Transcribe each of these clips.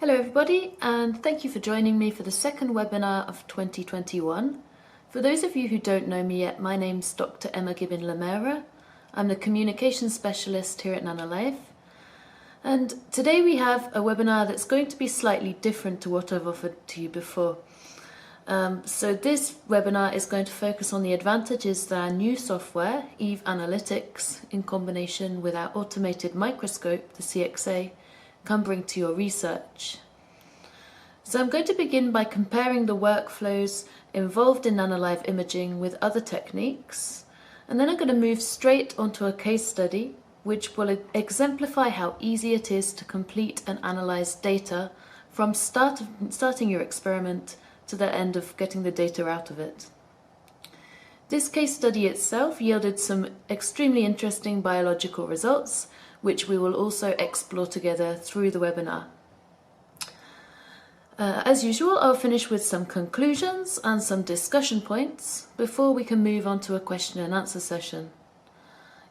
Hello everybody, and thank you for joining me for the second webinar of 2021. For those of you who don't know me yet, my name's Dr. Emma Gibbin-Lameira. I'm the Communication Specialist here at Nanolive. And today we have a webinar that's going to be slightly different to what I've offered to you before. So this webinar is going to focus on the advantages that our new software, Eve Analytics, in combination with our automated microscope, the CXA, can bring to your research. So I'm going to begin by comparing the workflows involved in Nanolive imaging with other techniques, and then I'm going to move straight onto a case study which will exemplify how easy it is to complete and analyze data from starting your experiment to the end of getting the data out of it. This case study itself yielded some extremely interesting biological results, which we will also explore together through the webinar. As usual, I'll finish with some conclusions and some discussion points before we can move on to a question and answer session.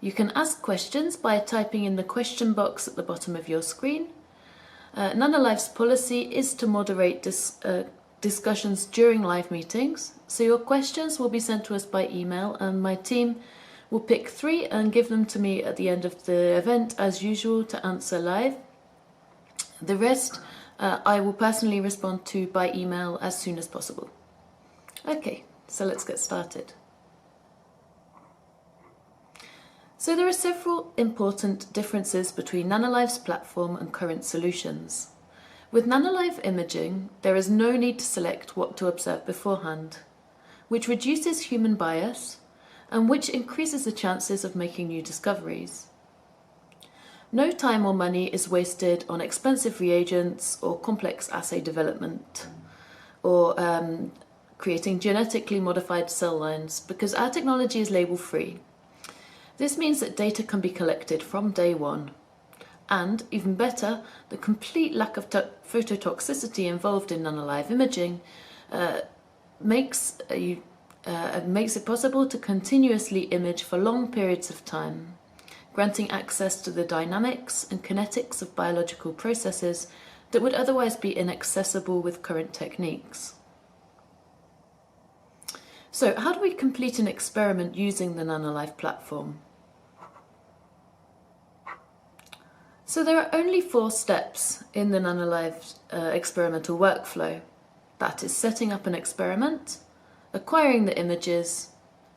You can ask questions by typing in the question box at the bottom of your screen. Nanolive's policy is to moderate discussions during live meetings, so your questions will be sent to us by email and my team will pick 3 and give them to me at the end of the event as usual to answer live. The rest I will personally respond to by email as soon as possible. Okay, so let's get started. So there are several important differences between Nanolive's platform and current solutions. With Nanolive imaging, there is no need to select what to observe beforehand, which reduces human bias and which increases the chances of making new discoveries. No time or money is wasted on expensive reagents or complex assay development or creating genetically modified cell lines because our technology is label-free. This means that data can be collected from day one. And, even better, the complete lack of phototoxicity involved in Nanolive imaging makes it possible to continuously image for long periods of time, granting access to the dynamics and kinetics of biological processes that would otherwise be inaccessible with current techniques. So, how do we complete an experiment using the Nanolive platform? So there are only 4 steps in the Nanolive experimental workflow. That is setting up an experiment, acquiring the images,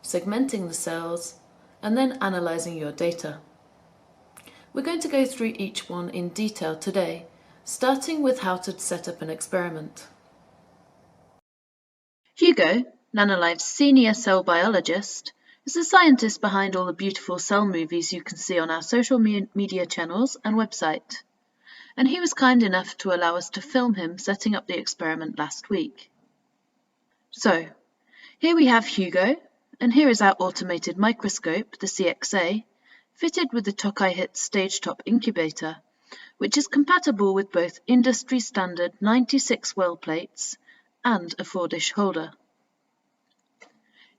segmenting the cells, and then analyzing your data. We're going to go through each one in detail today, starting with how to set up an experiment. Hugo, Nanolive's senior cell biologist, is the scientist behind all the beautiful cell movies you can see on our social media channels and website. And he was kind enough to allow us to film him setting up the experiment last week. So, here we have Hugo, and here is our automated microscope, the CXA, fitted with the Tokai HIT stage-top incubator, which is compatible with both industry-standard 96 well plates and a 4-dish holder.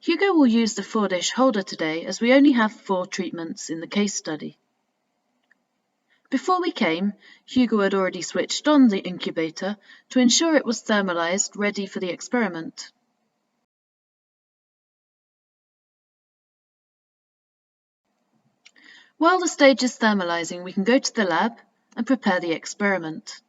Hugo will use the 4-dish holder today as we only have 4 treatments in the case study. Before we came, Hugo had already switched on the incubator to ensure it was thermalized, ready for the experiment. While the stage is thermalizing, we can go to the lab and prepare the experiment.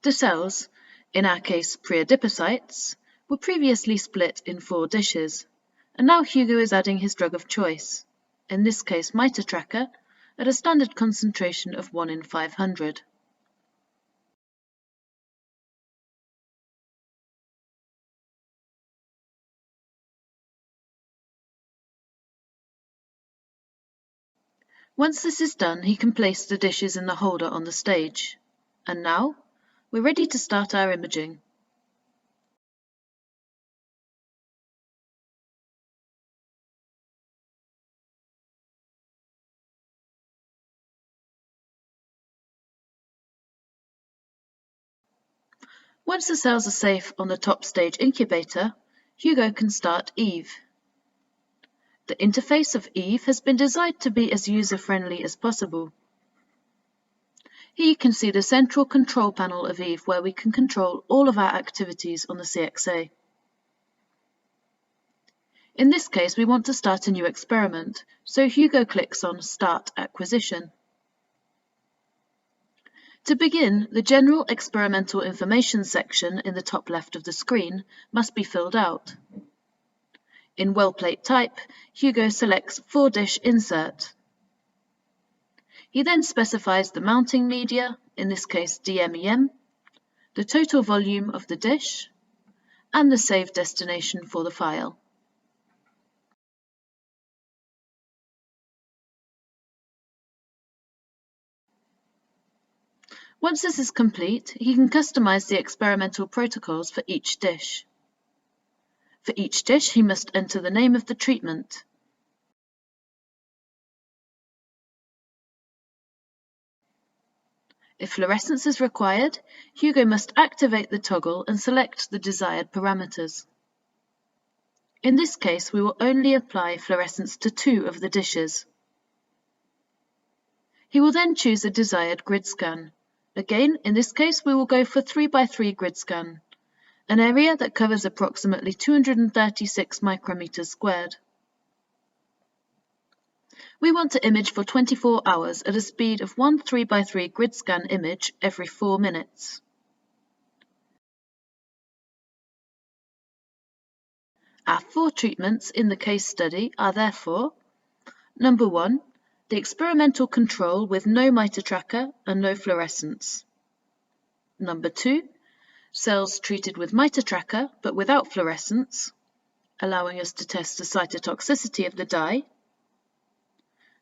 The cells, in our case preadipocytes, were previously split in 4 dishes, and now Hugo is adding his drug of choice, in this case mitotracker, at a standard concentration of 1 in 500. Once this is done, he can place the dishes in the holder on the stage. And now, we're ready to start our imaging. Once the cells are safe on the top stage incubator, Hugo can start Eve. The interface of Eve has been designed to be as user-friendly as possible. Here you can see the central control panel of Eve, where we can control all of our activities on the CXA. In this case, we want to start a new experiment, so Hugo clicks on Start Acquisition. To begin, the General Experimental Information section in the top left of the screen must be filled out. In well plate type, Hugo selects 4-dish insert. He then specifies the mounting media, in this case DMEM, the total volume of the dish, and the save destination for the file. Once this is complete, he can customize the experimental protocols for each dish. For each dish, he must enter the name of the treatment. If fluorescence is required, Hugo must activate the toggle and select the desired parameters. In this case, we will only apply fluorescence to 2 of the dishes. He will then choose a desired grid scan. Again, in this case, we will go for 3x3 grid scan, an area that covers approximately 236 micrometers squared. We want to image for 24 hours at a speed of 1 3x3 grid scan image every 4 minutes. Our 4 treatments in the case study are therefore: number 1, the experimental control with no miter tracker and no fluorescence. Number 2, cells treated with miter tracker but without fluorescence, allowing us to test the cytotoxicity of the dye.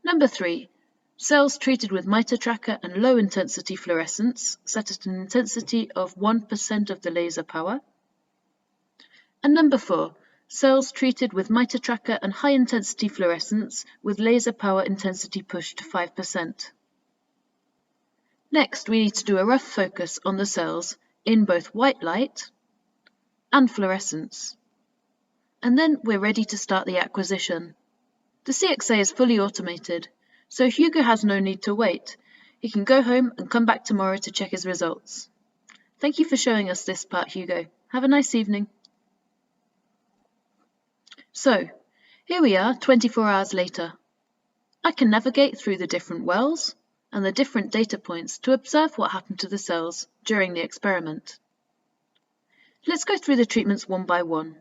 Number 3, cells treated with miter tracker and low intensity fluorescence, set at an intensity of 1% of the laser power. And number 4, cells treated with miter tracker and high intensity fluorescence with laser power intensity pushed to 5%. Next, we need to do a rough focus on the cells in both white light and fluorescence. And then we're ready to start the acquisition. The CXA is fully automated, so Hugo has no need to wait. He can go home and come back tomorrow to check his results. Thank you for showing us this part, Hugo. Have a nice evening. So, here we are 24 hours later. I can navigate through the different wells and the different data points to observe what happened to the cells during the experiment. Let's go through the treatments one by one.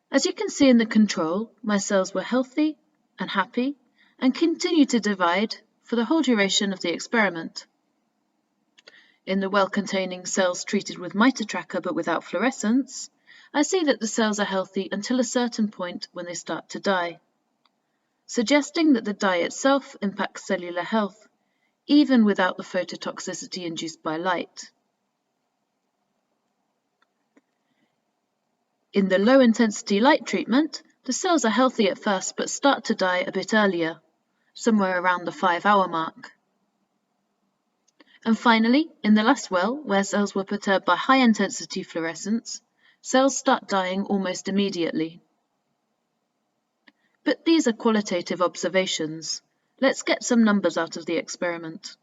As you can see in the control, my cells were healthy and happy and continued to divide for the whole duration of the experiment. In the well containing cells treated with miter tracker but without fluorescence, I see that the cells are healthy until a certain point when they start to die, suggesting that the dye itself impacts cellular health, even without the phototoxicity induced by light. In the low-intensity light treatment, the cells are healthy at first but start to die a bit earlier, somewhere around the 5-hour mark. And finally, in the last well, where cells were perturbed by high-intensity fluorescence, cells start dying almost immediately. But these are qualitative observations. Let's get some numbers out of the experiment.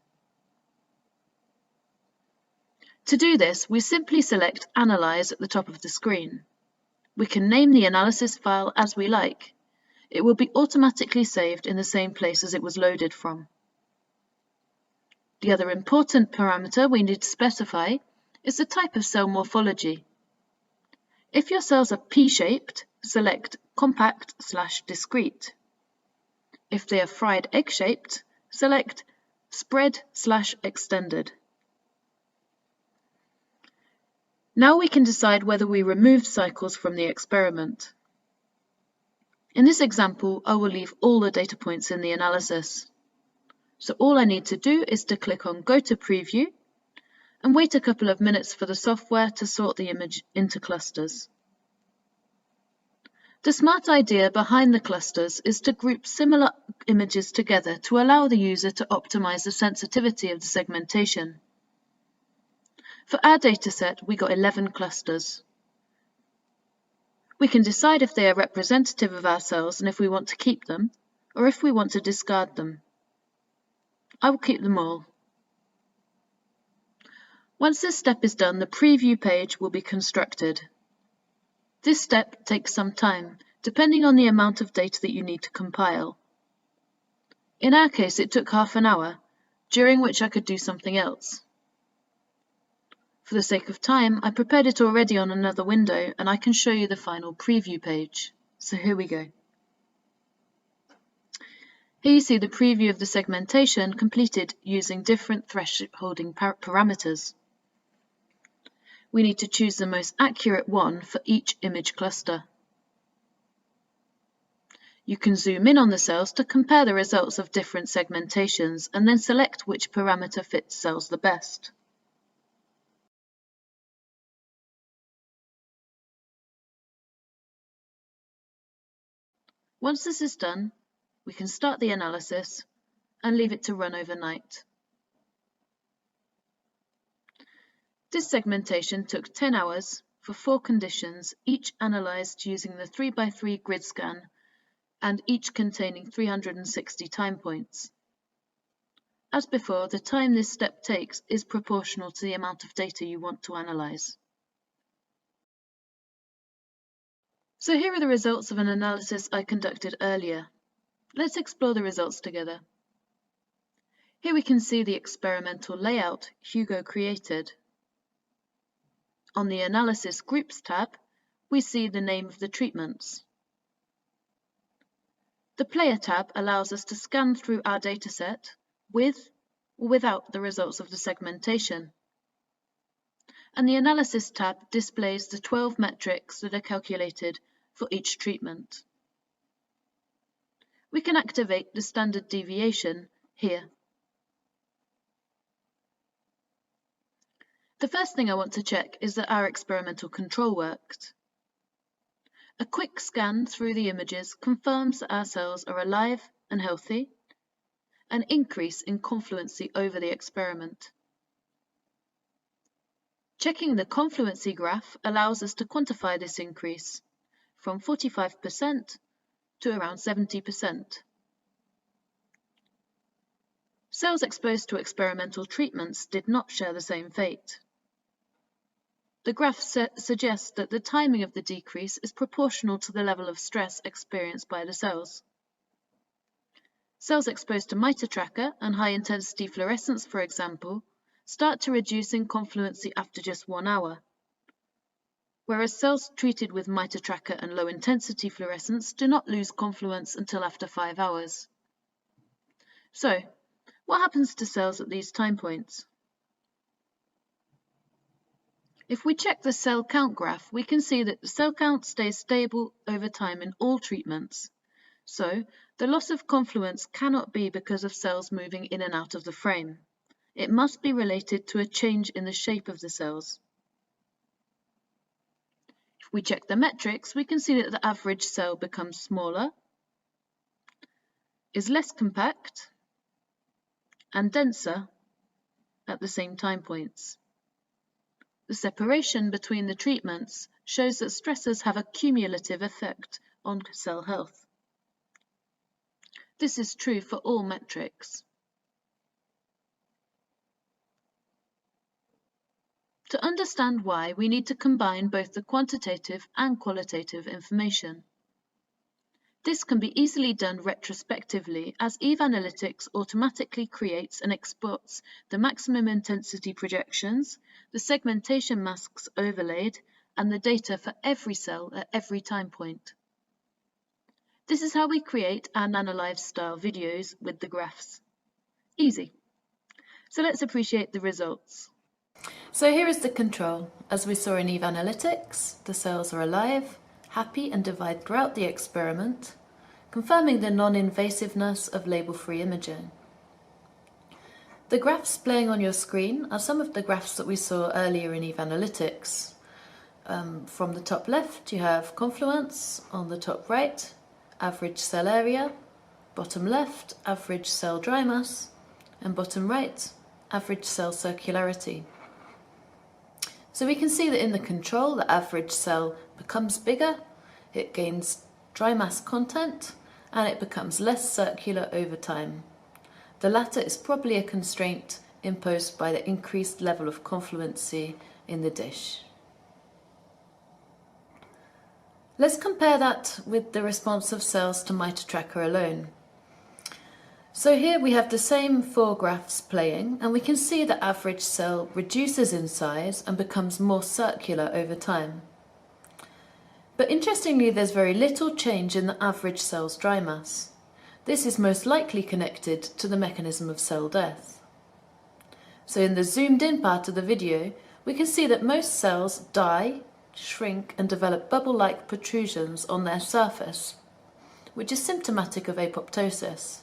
To do this, we simply select Analyze at the top of the screen. We can name the analysis file as we like. It will be automatically saved in the same place as it was loaded from. The other important parameter we need to specify is the type of cell morphology. If your cells are P-shaped, select compact/discrete. If they are fried egg-shaped, select spread/extended. Now we can decide whether we removed cycles from the experiment. In this example, I will leave all the data points in the analysis. So all I need to do is to click on Go to Preview and wait a couple of minutes for the software to sort the image into clusters. The smart idea behind the clusters is to group similar images together to allow the user to optimize the sensitivity of the segmentation. For our dataset, we got 11 clusters. We can decide if they are representative of our cells and if we want to keep them, or if we want to discard them. I will keep them all. Once this step is done, the preview page will be constructed. This step takes some time, depending on the amount of data that you need to compile. In our case, it took half an hour, during which I could do something else. For the sake of time, I prepared it already on another window, and I can show you the final preview page. So here we go. Here you see the preview of the segmentation completed using different thresholding parameters. We need to choose the most accurate one for each image cluster. You can zoom in on the cells to compare the results of different segmentations and then select which parameter fits cells the best. Once this is done, we can start the analysis and leave it to run overnight. This segmentation took 10 hours for 4 conditions, each analysed using the 3x3 grid scan and each containing 360 time points. As before, the time this step takes is proportional to the amount of data you want to analyse. So here are the results of an analysis I conducted earlier. Let's explore the results together. Here we can see the experimental layout Hugo created. On the Analysis Groups tab, we see the name of the treatments. The Player tab allows us to scan through our dataset with or without the results of the segmentation. And the Analysis tab displays the 12 metrics that are calculated for each treatment. We can activate the standard deviation here. The first thing I want to check is that our experimental control worked. A quick scan through the images confirms that our cells are alive and healthy, an increase in confluency over the experiment. Checking the confluency graph allows us to quantify this increase from 45% to around 70%. Cells exposed to experimental treatments did not share the same fate. The graph suggests that the timing of the decrease is proportional to the level of stress experienced by the cells. Cells exposed to mitotracker and high-intensity fluorescence, for example, start to reduce in confluency after just 1 hour, whereas cells treated with mitotracker and low-intensity fluorescence do not lose confluence until after 5 hours. So, what happens to cells at these time points? If we check the cell count graph, we can see that the cell count stays stable over time in all treatments. So, the loss of confluence cannot be because of cells moving in and out of the frame. It must be related to a change in the shape of the cells. If we check the metrics, we can see that the average cell becomes smaller, is less compact, and denser at the same time points. The separation between the treatments shows that stressors have a cumulative effect on cell health. This is true for all metrics. To understand why, we need to combine both the quantitative and qualitative information. This can be easily done retrospectively, as Eve Analytics automatically creates and exports the maximum intensity projections, the segmentation masks overlaid, and the data for every cell at every time point. This is how we create our Nanolive style videos with the graphs. Easy. So let's appreciate the results. So here is the control. As we saw in Eve Analytics, the cells are alive, happy and divide throughout the experiment, confirming the non-invasiveness of label-free imaging. The graphs displaying on your screen are some of the graphs that we saw earlier in Eve Analytics. From the top left you have confluence, on the top right average cell area, bottom left average cell dry mass, and bottom right average cell circularity. So we can see that in the control the average cell becomes bigger it gains dry mass content and it becomes less circular over time. The latter is probably a constraint imposed by the increased level of confluency in the dish. Let's compare that with the response of cells to MitoTracker alone. So here we have the same 4 graphs playing, and we can see the average cell reduces in size and becomes more circular over time. But interestingly, there's very little change in the average cell's dry mass. This is most likely connected to the mechanism of cell death. So in the zoomed in part of the video, we can see that most cells die, shrink and develop bubble-like protrusions on their surface, which is symptomatic of apoptosis.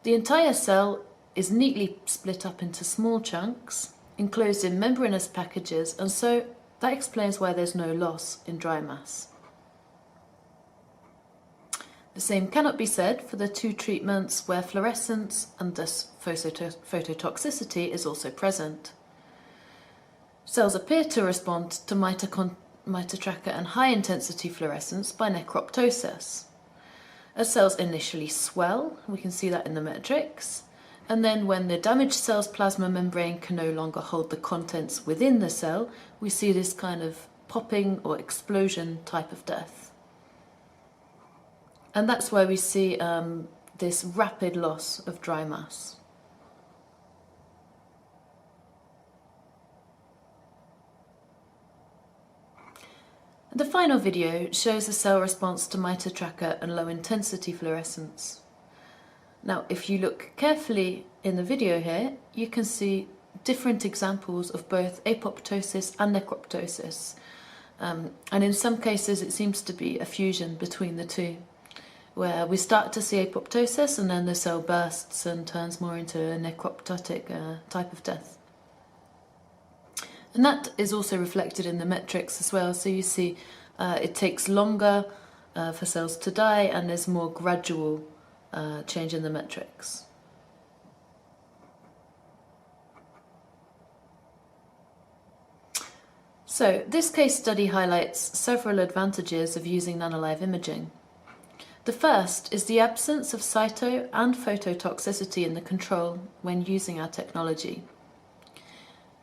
The entire cell is neatly split up into small chunks, enclosed in membranous packages, and so that explains why there's no loss in dry mass. The same cannot be said for the 2 treatments where fluorescence and thus phototoxicity is also present. Cells appear to respond to MitoTracker and high-intensity fluorescence by necroptosis. As cells initially swell, we can see that in the metrics, and then when the damaged cell's plasma membrane can no longer hold the contents within the cell, we see this kind of popping or explosion type of death. And that's why we see this rapid loss of dry mass. The final video shows the cell response to MitoTracker and low-intensity fluorescence. Now, if you look carefully in the video here, you can see different examples of both apoptosis and necroptosis. And in some cases, it seems to be a fusion between the two, where we start to see apoptosis and then the cell bursts and turns more into a necroptotic type of death. And that is also reflected in the metrics as well. So you see it takes longer for cells to die and there's more gradual change in the metrics. So this case study highlights several advantages of using Nanolive imaging. The first is the absence of cyto and phototoxicity in the control when using our technology.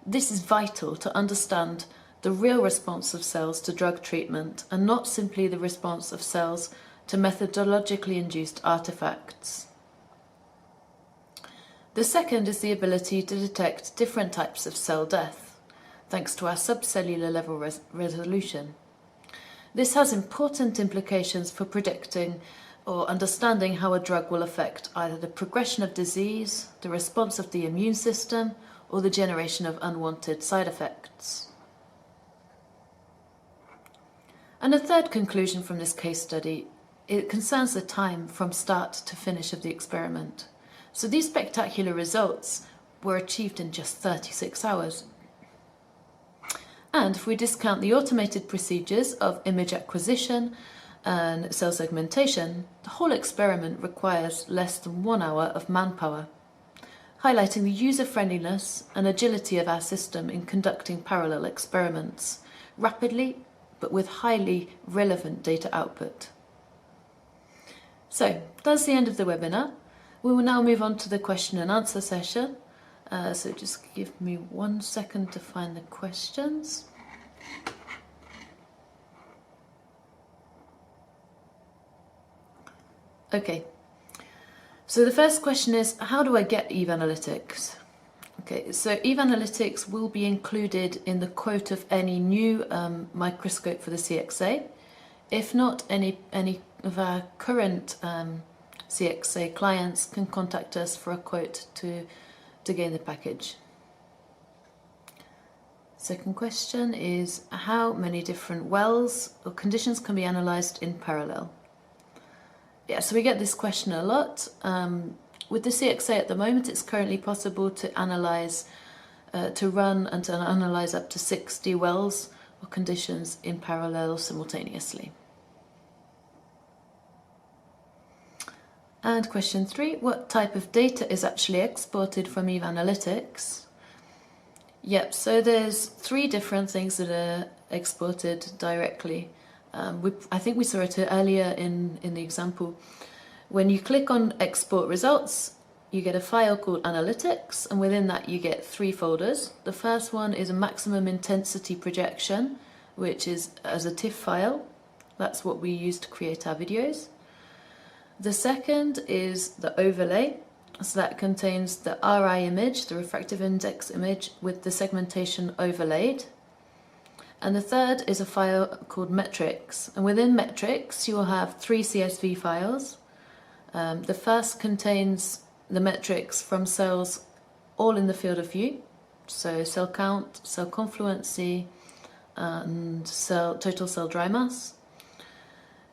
This is vital to understand the real response of cells to drug treatment and not simply the response of cells to methodologically induced artifacts. The second is the ability to detect different types of cell death, thanks to our subcellular level resolution. This has important implications for predicting or understanding how a drug will affect either the progression of disease, the response of the immune system, or the generation of unwanted side effects. And a third conclusion from this case study, it concerns the time from start to finish of the experiment. So these spectacular results were achieved in just 36 hours. And if we discount the automated procedures of image acquisition and cell segmentation, the whole experiment requires less than 1 hour of manpower, highlighting the user-friendliness and agility of our system in conducting parallel experiments, rapidly but with highly relevant data output. So that's the end of the webinar. We will now move on to the question and answer session. So just give me 1 second to find the questions. Okay. So the first question is, how do I get Eve Analytics? Okay, so Eve Analytics will be included in the quote of any new microscope for the CXA. If not, any of our current CXA clients can contact us for a quote to gain the package. Second question is, how many different wells or conditions can be analysed in parallel? Yeah, so we get this question a lot. With the CXA at the moment, it's currently possible to analyse, to run and to analyse up to 60 wells or conditions in parallel simultaneously. And question 3, what type of data is actually exported from Eve Analytics? Yep, so there's 3 different things that are exported directly. I think we saw it earlier in the example. When you click on export results, you get a file called analytics, and within that you get 3 folders. The first one is a maximum intensity projection, which is as a TIFF file. That's what we use to create our videos. The second is the overlay. So that contains the RI image, the refractive index image, with the segmentation overlaid. And the third is a file called metrics. And within metrics, you will have 3 CSV files. The first contains the metrics from cells all in the field of view. So cell count, cell confluency, and total cell dry mass.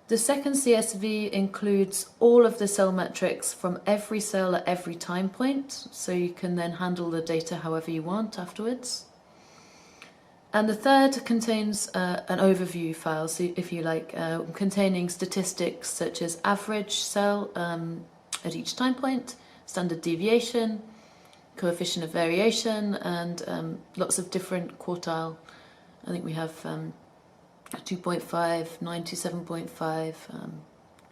The second CSV includes all of the cell metrics from every cell at every time point, so you can then handle the data however you want afterwards. And the third contains an overview file, so if you like, containing statistics such as average cell at each time point, standard deviation, coefficient of variation, and lots of different quartile. I think we have 2.5, 9 to 7.5,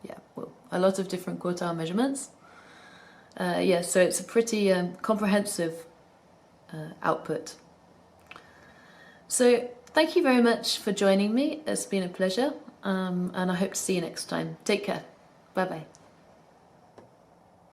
yeah, well, a lot of different quartile measurements. Yeah, so it's a pretty comprehensive output. So thank you very much for joining me. It's been a pleasure, and I hope to see you next time. Take care. Bye-bye.